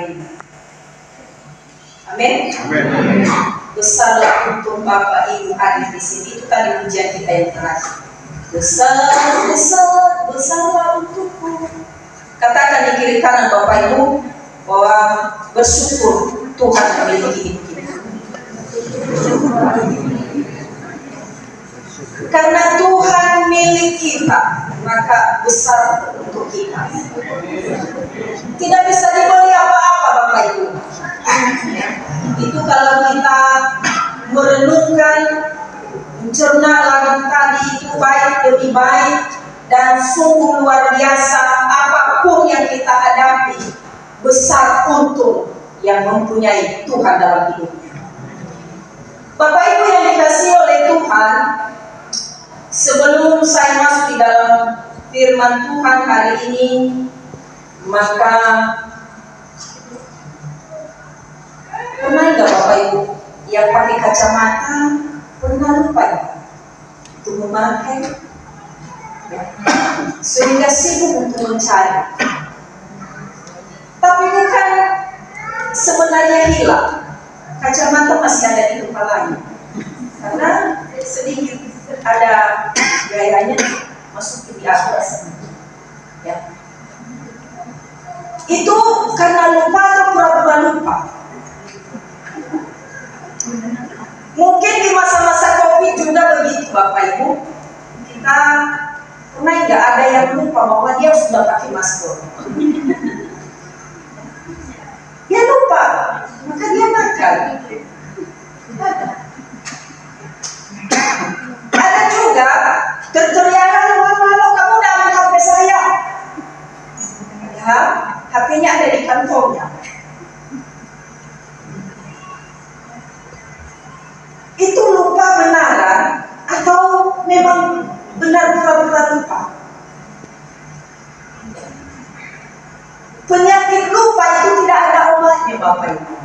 menerima. Amin. Amin. Besarlah untuk Bapak Ibu hadir di sini. Itu tadi pujian kita yang terakhir. Besar, besar, besarlah untukku. Katakan di kiri kanan Bapak Ibu bahwa bersyukur Tuhan memiliki hidup kita. Karena Tuhan milik kita, maka besar untuk kita. Tidak bisa dibeli apa-apa Bapak Ibu. Itu kalau kita merenungkan, mencerna lagu tadi itu baik demi baik dan sungguh luar biasa. Apapun yang kita hadapi, besar untung yang mempunyai Tuhan dalam hidupnya. Bapak Ibu yang dikasihi oleh Tuhan, sebelum saya masuk di dalam firman Tuhan hari ini, maka pernah nggak Bapak Ibu yang pakai kacamata pernah lupa untuk memakai, sehingga sibuk untuk mencari, tapi bukan sebenarnya hilang, kacamata masih ada di kepalanya karena sedikit ada gayanya masuk di atas, ya. Itu karena lupa atau pura-pura lupa. Mungkin di masa-masa COVID juga begitu Bapak Ibu. Kita pernah nggak ada yang lupa bahwa dia sudah pakai masker. Dia lupa, maka dia makan. Ada juga terteriakan, "Halo, kamu udah ambil HP saya?" Ya, HP-nya ada di kantongnya. Itu lupa benaran atau memang benar pura-pura lupa? Penyakit lupa itu tidak ada obatnya Bapak Ibu.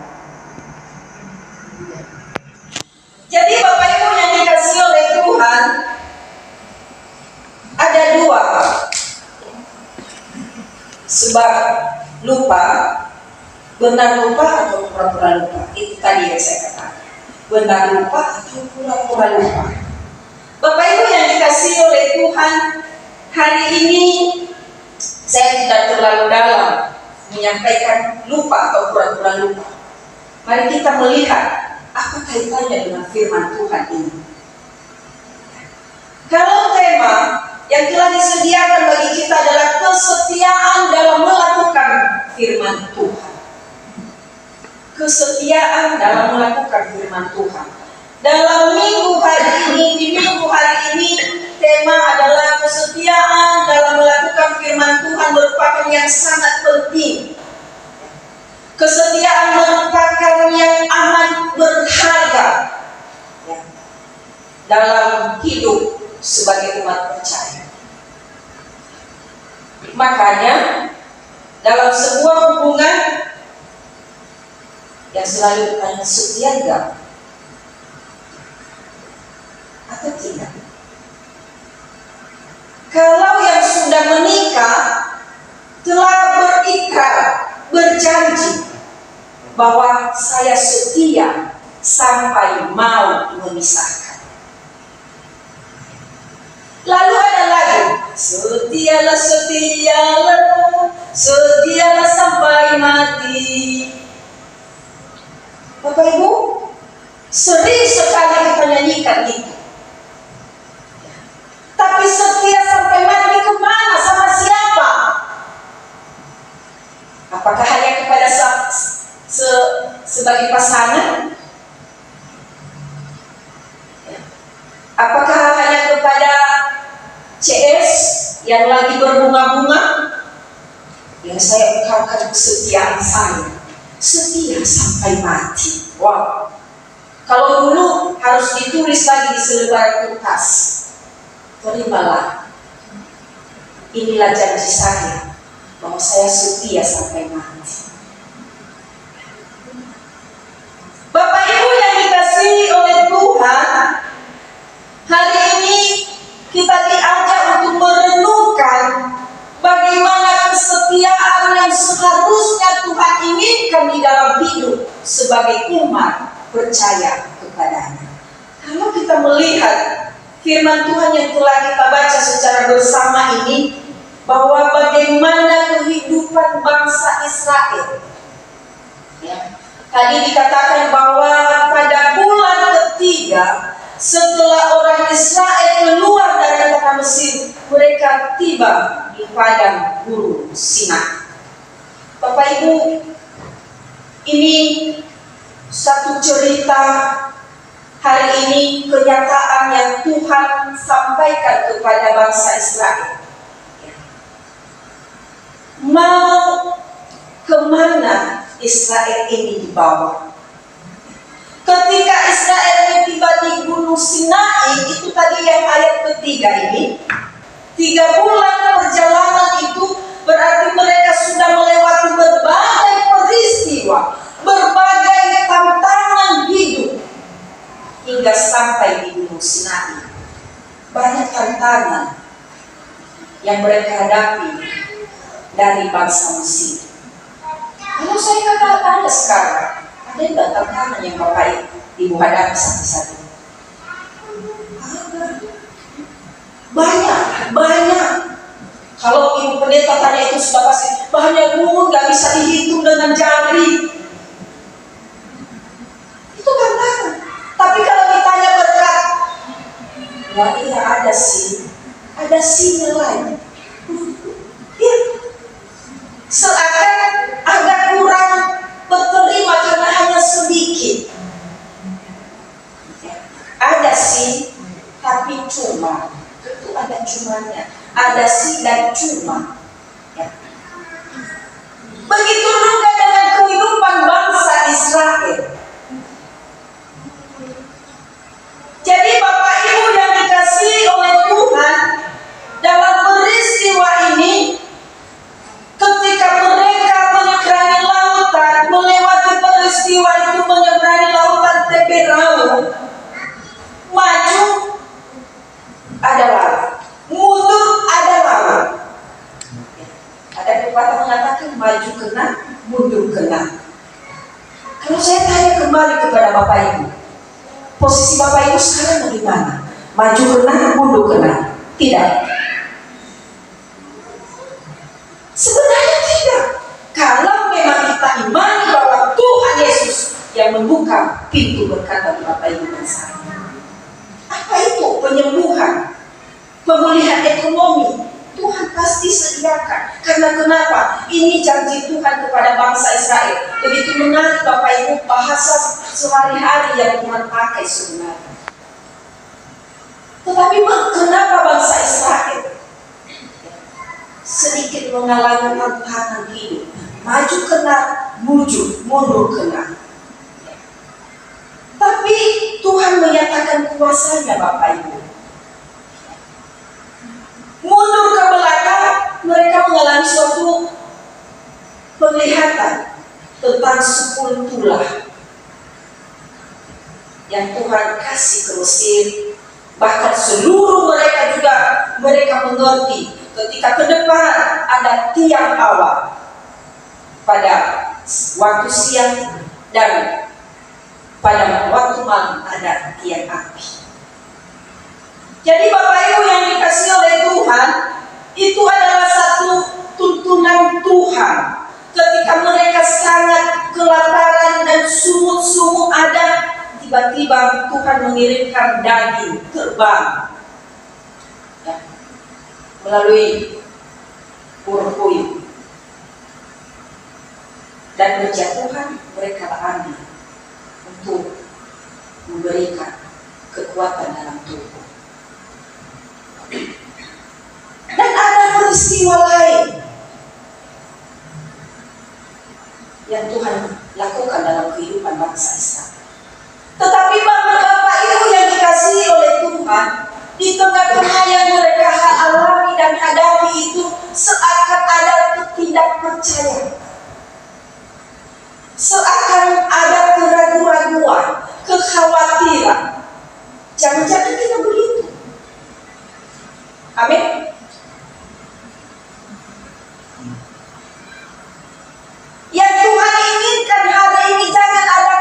Jadi Bapak Ibu yang dikasihi oleh Tuhan, ada dua sebab lupa, benar lupa atau pura-pura lupa. Itu tadi yang saya katakan, benar lupa atau pura-pura lupa. Bapak Ibu yang dikasihi oleh Tuhan, hari ini saya tidak terlalu dalam menyampaikan lupa atau pura-pura lupa. Mari kita melihat apa kaitannya dengan firman Tuhan ini. Kalau tema yang telah disediakan bagi kita adalah kesetiaan dalam melakukan firman Tuhan. Kesetiaan dalam melakukan firman Tuhan. Dalam minggu hari ini, di minggu hari ini, tema adalah kesetiaan dalam melakukan firman Tuhan merupakan yang sangat penting. Kesetiaan merupakan yang amat berharga dalam hidup sebagai umat percaya. Makanya dalam sebuah hubungan yang selalu bertanya, setia enggak atau tidak? Kalau yang sudah menikah telah berikrar, berjanji bahwa saya setia sampai mau memisahkan. Lalu ada lagi, setialah, setialah, setialah sampai mati. Bapak Ibu, sering sekali kita nyanyikan itu. Tapi setia sampai mati kemana? Sama siapa? Apakah hanya kepada sebagai pasangan? Apakah hanya kepada CS yang lagi berbunga-bunga? Yang saya ungkapkan kesetiaan saya, setia sampai mati. Wow. Kalau dulu harus ditulis lagi di selebaran kertas, terimalah, inilah janji saya bahwa saya setia sampai mati. Bapak Ibu yang dikasihi oleh Tuhan, hari ini kita diajak untuk merenungkan bagaimana kesetiaan yang seharusnya Tuhan inginkan sebagai umat percaya kepadanya. Kalau kita melihat firman Tuhan yang telah kita baca secara bersama ini, bahwa bagaimana kehidupan bangsa Israel. Ya. Tadi dikatakan bahwa pada bulan ketiga setelah orang Israel keluar dari tanah Mesir, mereka tiba di padang gurun Sinai. Bapak Ibu, ini satu cerita hari ini, kenyataan yang Tuhan sampaikan kepada bangsa Israel. Mau kemana Israel ini dibawa? Ketika Israel tiba di Gunung Sinai, itu tadi yang ayat ketiga ini, 3 bulan perjalanan itu berarti mereka sudah melewati berbagai peristiwa, berbagai tantangan hidup, hingga sampai di Gunung Sinai. Banyak tantangan yang mereka hadapi dari bangsa Mesir. Kalau saya tanya sekarang, ada enggak tantangan yang Bapak Ibu hadapi satu-satu? Banyak. Kalau Ibu Pendeta tanya itu sudah pasti banyak, nggak bisa dihitung dengan jari. Itu tantangan. Tapi kalau ditanya berkat, wah iya ada sih lain. Ya. Seakan agak kurang berterima karena hanya sedikit. Ada sih, tapi cuma. Itu ada cumanya. Ada sih dan cuma. Ya. Begitu juga dengan kehidupan bangsa Israel. Jadi Bapak Ibu yang dikasihi oleh Tuhan, dalam peristiwa ini, ketika mereka menyeberangi lautan, melewati peristiwa itu, menyeberangi lautan Teberau, maju ada laut, mundur ada laut. Ada pepatah mengatakan maju kena, mundur kena. Kalau saya tanya kembali kepada Bapak Ibu, posisi Bapak Ibu sekarang bagaimana? Maju kena, mundur kena? Tidak. Sebenarnya tidak. Kalau memang kita imani bahwa Tuhan Yesus yang membuka pintu berkat bagi Bapak Ibu dan saya. Apa itu? Penyembuhan, pemulihan ekonomi, Tuhan pasti sediakan. Karena kenapa? Ini janji Tuhan kepada bangsa Israel. Begitu menarik Bapak Ibu, bahasa sehari-hari yang Tuhan pakai sebenarnya. Tetapi kenapa bangsa Israel sedikit mengalami tantangan hidup? Maju kena, mundur kena. Tapi Tuhan menyatakan kuasanya Bapak Ibu. Mundur ke belakang, mereka mengalami suatu penglihatan tentang 10 tulah yang Tuhan kasih ke Mesir. Bahkan seluruh mereka juga, mereka mengerti ketika ke depan ada tiang awan pada waktu siang dan pada waktu malam ada tiang api. Jadi Bapak Ibu yang dikasihi oleh Tuhan, itu adalah satu tuntunan Tuhan. Ketika mereka sangat kelaparan dan sumut-sumut ada, tiba-tiba Tuhan mengirimkan daging terbang ya, melalui burung puyuh, dan berjatuhan mereka ambil untuk memberikan kekuatan dalam tubuh. Dan ada peristiwa lain yang Tuhan lakukan dalam kehidupan bangsa Israel. Tetapi Bapak Ibu yang dikasihi oleh Tuhan, di tengah-tengah yang mereka alami dan hadapi itu, seakan ada ketidakpercayaan, seakan ada keraguan-raguan, kekhawatiran. Jangan-jangan kita begitu. Amin. Yang Tuhan inginkan hari ini, jangan ada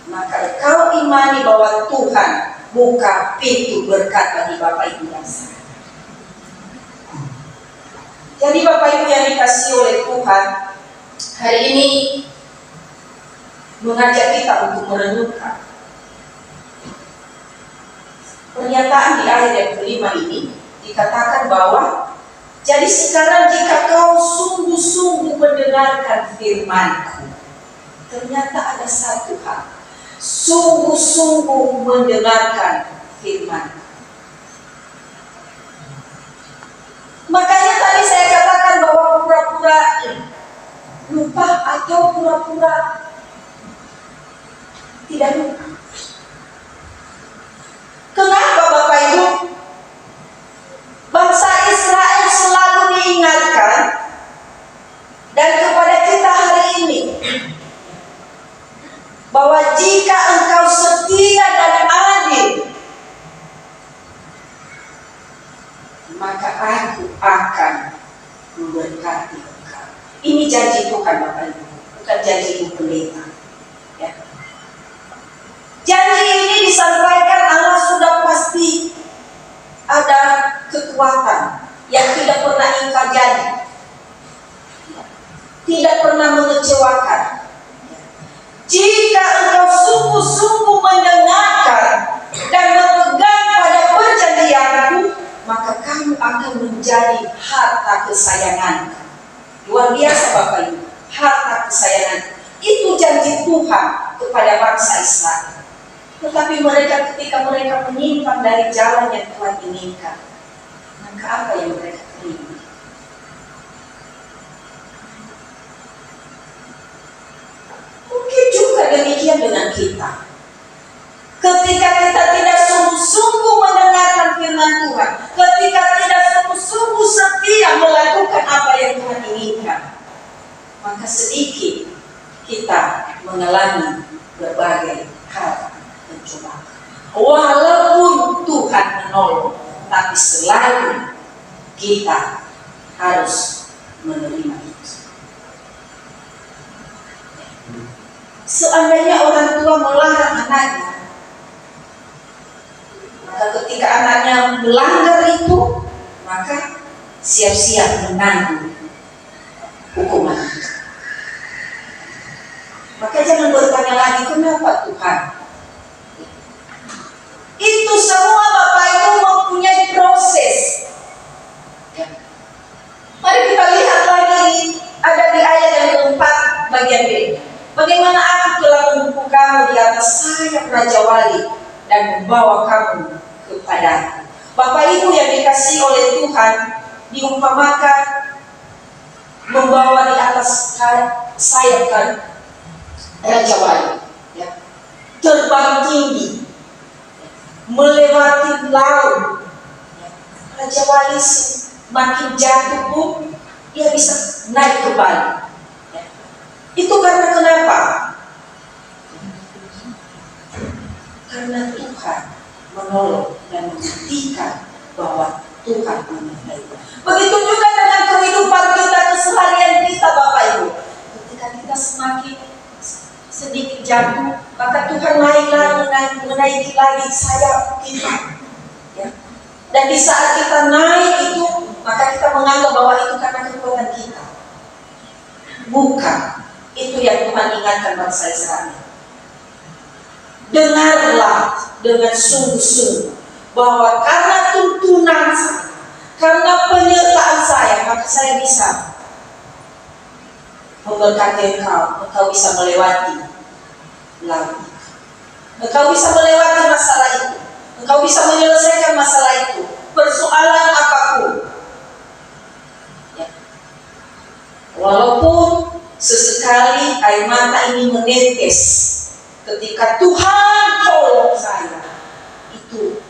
maka kau imani bahwa Tuhan buka pintu berkat bagi Bapak Ibu yang sah. Jadi Bapak Ibu yang dikasihi oleh Tuhan, hari ini mengajak kita untuk merenungkan pernyataan di ayat yang kelima ini. Dikatakan bahwa jadi sekarang jika kau sungguh-sungguh mendengarkan firman-Ku, ternyata ada satu hal, sungguh-sungguh mendengarkan firman. Makanya tadi saya katakan bahwa pura-pura lupa atau pura-pura tidak lupa. Kenapa Bapak Ibu? Bangsa Israel selalu diingatkan, dan kepada kita hari ini, bahwa jika engkau setia dan adil, maka aku akan memberkati engkau. Ini janji Tuhan Bapak Ibu, bukan janji Ibu Pendeta. Ya. Janji ini disampaikan Allah sudah pasti ada kekuatan yang tidak pernah ingkar janji, tidak pernah mengecewakan. Jika engkau sungguh-sungguh mendengarkan dan berpegang pada perjanjianku, maka kamu akan menjadi harta kesayangan. Luar biasa Bapak Ibu, harta kesayangan. Itu janji Tuhan kepada bangsa Israel. Tetapi mereka ketika mereka menyimpang dari jalan yang Tuhan inginkan, maka apa yang mereka terima? Mungkin juga demikian dengan kita. Ketika kita tidak sungguh-sungguh mendengarkan firman Tuhan, ketika tidak sungguh-sungguh setia melakukan apa yang Tuhan inginkan, maka sedikit kita mengalami berbagai hal pencobaan. Walaupun Tuhan menolong, tapi selalu kita harus menerima itu. Seandainya orang tua melarang anaknya, maka ketika anaknya melanggar itu, maka siap-siap menanggung hukuman. Maka jangan bertanya lagi, kenapa Tuhan? Itu semua Bapak Ibu mempunyai proses. Mari kita lihat lagi, ada di ayat yang keempat bagian B. Bagaimana aku telah memupuk kamu di atas sayap Raja Wali dan membawa kamu kepada Bapak Ibu yang dikasihi oleh Tuhan, diumpamakan membawa di atas sayap kan Raja Wali, ya. Terbang tinggi, melewati laut. Raja Wali makin jatuh pun dia bisa naik kembali. Itu karena kenapa? Karena Tuhan menolong dan membuktikan bahwa Tuhan menyertai. Begitu juga dengan kehidupan kita, keseharian kita Bapak Ibu. Ketika kita semakin sedikit jatuh, maka Tuhan menaiki lagi sayap kita. Ya. Dan di saat kita naik itu, maka kita menganggap bahwa itu karena kekuatan kita. Bukan. Itu yang Tuhan ingatkan bangsa Israel. Dengarlah dengan sungguh-sungguh bahwa karena tuntunan saya, karena penyertaan saya, maka saya bisa memberkati engkau bisa melewati laut. Engkau bisa melewati masalah itu. Engkau bisa menyelesaikan masalah itu. Persoalan apapun. Ya. Walaupun sesekali air mata ini menetes ketika Tuhan tolong saya, itu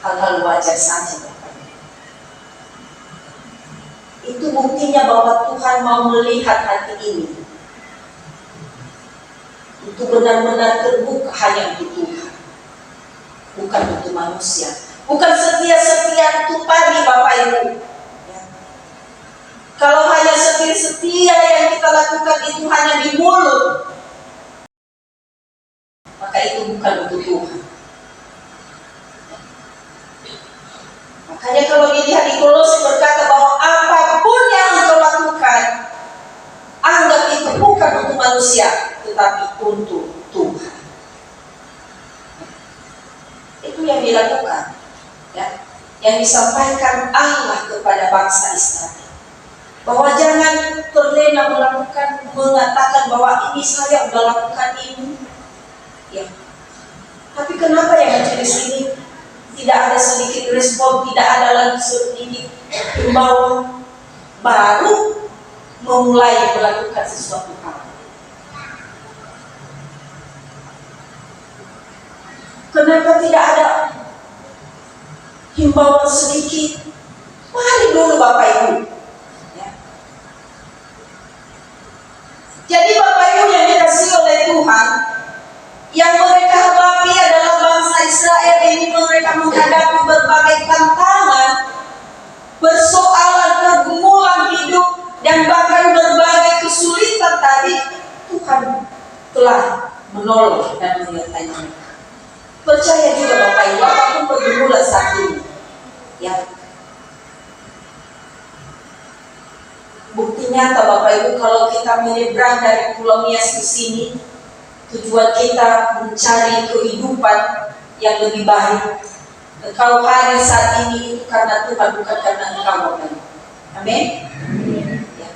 hal-hal wajar saja Bapak. Itu buktinya bahwa Tuhan mau melihat hati ini. Itu benar-benar terbuka hanya untuk Tuhan, bukan untuk manusia. Bukan setia-setia itu tadi Bapak Ibu. Kalau hanya setia yang kita lakukan itu hanya di mulut, maka itu bukan untuk Tuhan. Makanya kalau dilihat di Kolose berkata bahwa apapun yang engkau lakukan, anggap itu bukan untuk manusia, tetapi untuk Tuhan. Itu yang dilakukan, ya, yang disampaikan Allah kepada bangsa Israel. Bahwa jangan terlena mengatakan bahwa ini saya sudah lakukan ini, ya. Tapi kenapa yang ada di sini tidak ada sedikit respon, tidak ada lagi sedikit himbauan, baru memulai melakukan sesuatu hal. Kenapa tidak ada himbauan sedikit? Mari dulu Bapak Ibu. Ya. Jadi Bapak Ibu yang dikasihi oleh Tuhan, yang mereka hadapi adalah bangsa Israel ini, mereka menghadapi berbagai tantangan, persoalan, pergumulan hidup, dan bahkan berbagai kesulitan tadi. Tuhan telah menolong dan menyertai mereka. Percaya juga Bapak Ibu, apapun pergumulan saat ini, ya, bukti nyata Bapak Ibu, kalau kita menyeberang dari Pulau Nias ke sini, tujuan kita mencari kehidupan yang lebih baik. Kalau hari saat ini itu karena Tuhan, bukan karena engkau Bapak Ibu. Amin. Ya.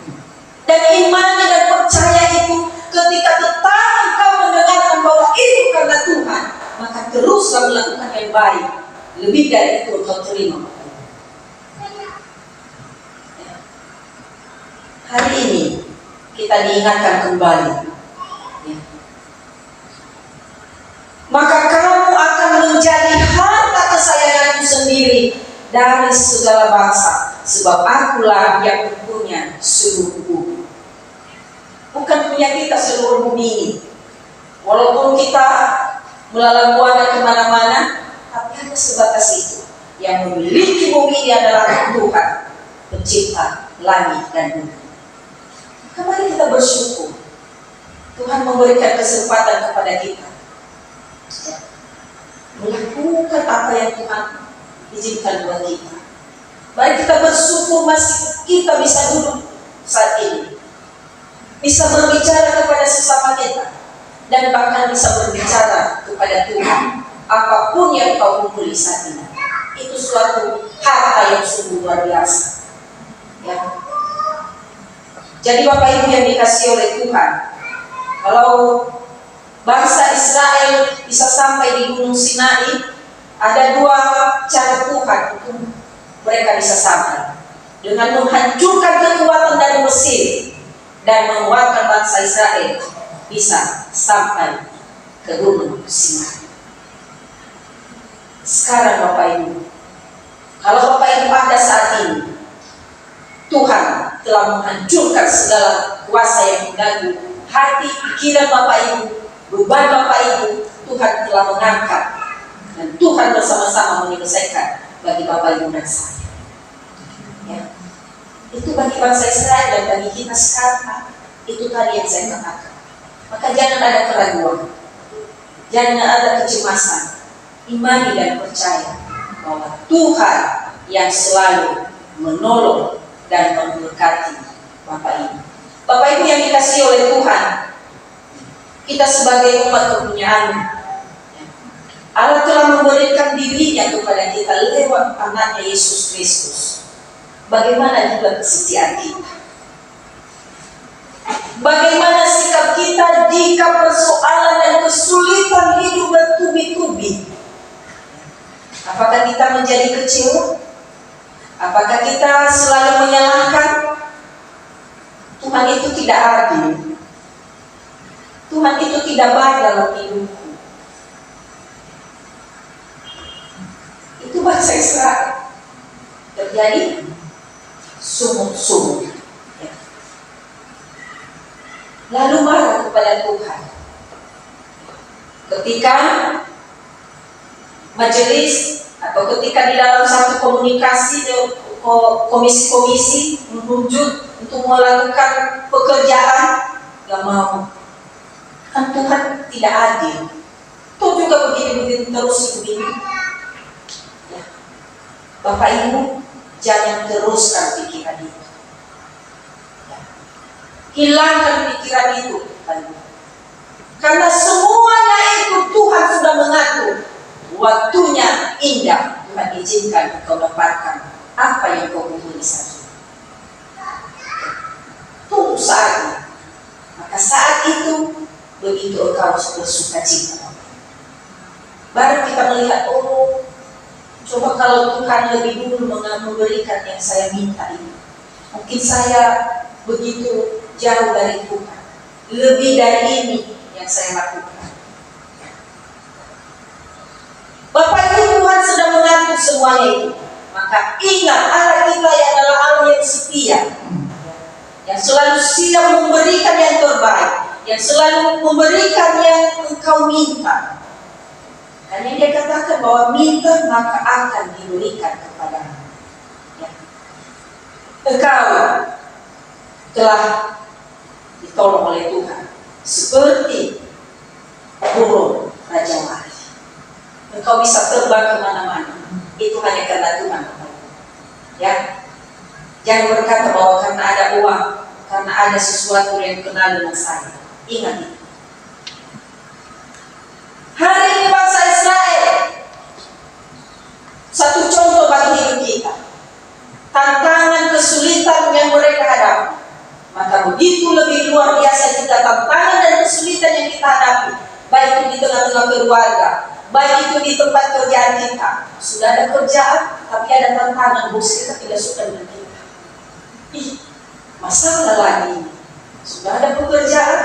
Dan iman dan percaya itu ketika tetap engkau mendengarkan bahwa itu karena Tuhan, maka teruslah melakukan yang baik. Lebih dari itu engkau terima. Ya. Hari ini kita diingatkan kembali, ya. Maka kamu akan menjadi harta kesayanganku sendiri dari segala bangsa, sebab akulah yang punya seluruh bumi. Bukan punya kita seluruh bumi ini. Walaupun kita melalang buana kemana-mana, tapi hanya sebatas itu. Yang memiliki bumi ini adalah Tuhan, pencipta langit dan bumi. Kembali kita bersyukur. Tuhan memberikan kesempatan kepada kita, ya, melakukan apa yang Tuhan izinkan buat kita. Mari kita bersyukur masih kita bisa duduk saat ini, bisa berbicara kepada sesama kita, dan bahkan bisa berbicara kepada Tuhan. Apapun yang kau kumpuli saat ini, itu suatu harta yang sungguh luar biasa, ya. Jadi Bapak Ibu yang dikasihi oleh Tuhan, kalau bangsa Israel bisa sampai di Gunung Sinai, ada dua cara Tuhan untuk mereka bisa sampai, dengan menghancurkan kekuatan dari Mesir dan menguatkan bangsa Israel bisa sampai ke Gunung Sinai. Sekarang Bapak Ibu, kalau Bapak Ibu ada saat ini, Tuhan telah menghancurkan segala kuasa yang mengganggu hati, pikiran Bapak Ibu, beban Bapak Ibu. Tuhan telah mengangkat, dan Tuhan bersama-sama menyelesaikan bagi Bapak Ibu dan saya, ya. Itu bagi bangsa Israel dan bagi kita sekarang. Itu tadi yang saya katakan. Maka jangan ada keraguan, jangan ada kecemasan. Imani dan percaya bahwa Tuhan yang selalu menolong dan memberkati Bapak Ibu. Bapak Ibu yang dikasihi oleh Tuhan, kita sebagai umat kepunyaan Allah telah memberikan dirinya kepada kita lewat anaknya Yesus Kristus. Bagaimana juga kesetiaan kita? Bagaimana sikap kita jika persoalan dan kesulitan hidup bertubi-tubi? Apakah kita menjadi kecewa? Apakah kita selalu menyalahkan? Tuhan itu tidak adil. Tuhan itu tidak baik dalam hidupku. Itu bangsa Israel terjadi sumut-sumut, ya. Lalu marah kepada Tuhan ketika majelis atau ketika di dalam satu komunikasi, komisi-komisi menuntut untuk melakukan pekerjaan, gak mau. Kan Tuhan tidak adil. Tuh juga begini-begini terus begini. Ya. Bapak Ibu, jangan teruskan pikiran itu. Ya. Hilangkan pikiran itu, Bapak Ibu. Karena semuanya itu Tuhan sudah mengatur. Waktunya indah, Tuhan izinkan kau dapatkan apa yang kau butuhi saja. Tunggu saatnya. Maka saat itu begitu engkau bersuka cita. Baru kita melihat, oh, coba kalau Tuhan lebih dulu memberikan yang saya minta ini. Mungkin saya begitu jauh dari Tuhan. Lebih dari ini yang saya lakukan. Bapak Ibu, Tuhan sudah mengatur semuanya itu. Maka ingat, Allah kita adalah Allah yang setia, yang selalu siap memberikan yang terbaik, yang selalu memberikan yang engkau minta. Karena dia katakan bahwa minta maka akan diberikan kepadamu. Ya. Engkau telah ditolong oleh Tuhan seperti burung Raja Wali. Engkau bisa terbang kemana-mana. Itu hanya karena Tuhan. Ya, jangan berkata bahwa karena ada uang, karena ada sesuatu yang kenal dengan saya. Ingat itu. Hari ini bangsa Israel, satu contoh bagi hidup kita. Tantangan kesulitan yang mereka hadapi, maka begitu lebih luar biasa kita tantangan dan kesulitan yang kita hadapi, baik itu di tengah-tengah keluarga, baik itu di tempat kerjaan kita. Sudah ada kerjaan, tapi ada tantangan, bos kita tidak suka dengan kita. Masalah lagi. Sudah ada pekerjaan,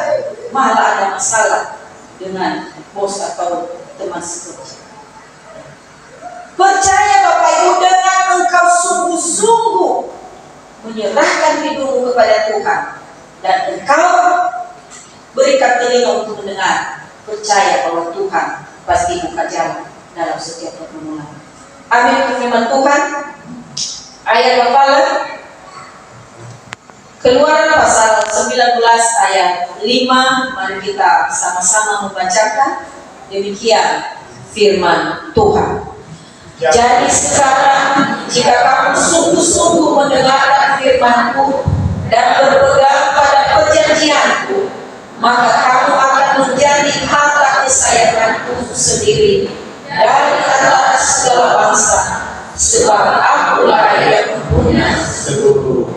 malah ada masalah dengan bos atau teman sekerja. Percaya Bapak Ibu, dengan engkau sungguh-sungguh menyerahkan hidupmu kepada Tuhan dan engkau berikan telinga untuk mendengar, percaya bahwa Tuhan pasti buka jalan dalam setiap pergumulan. Amin. Firman Tuhan, ayat Bapak Keluaran pasal 19 ayat 5. Mari kita sama-sama membacakan. Demikian firman Tuhan. Jadi sekarang jika kamu sungguh-sungguh mendengarkan firman-Ku dan berpegang pada perjanjian-Ku, maka kamu akan menjadi harta kesayangan-Ku sendiri dari antara segala bangsa, sebab Akulah yang mempunyai seluruh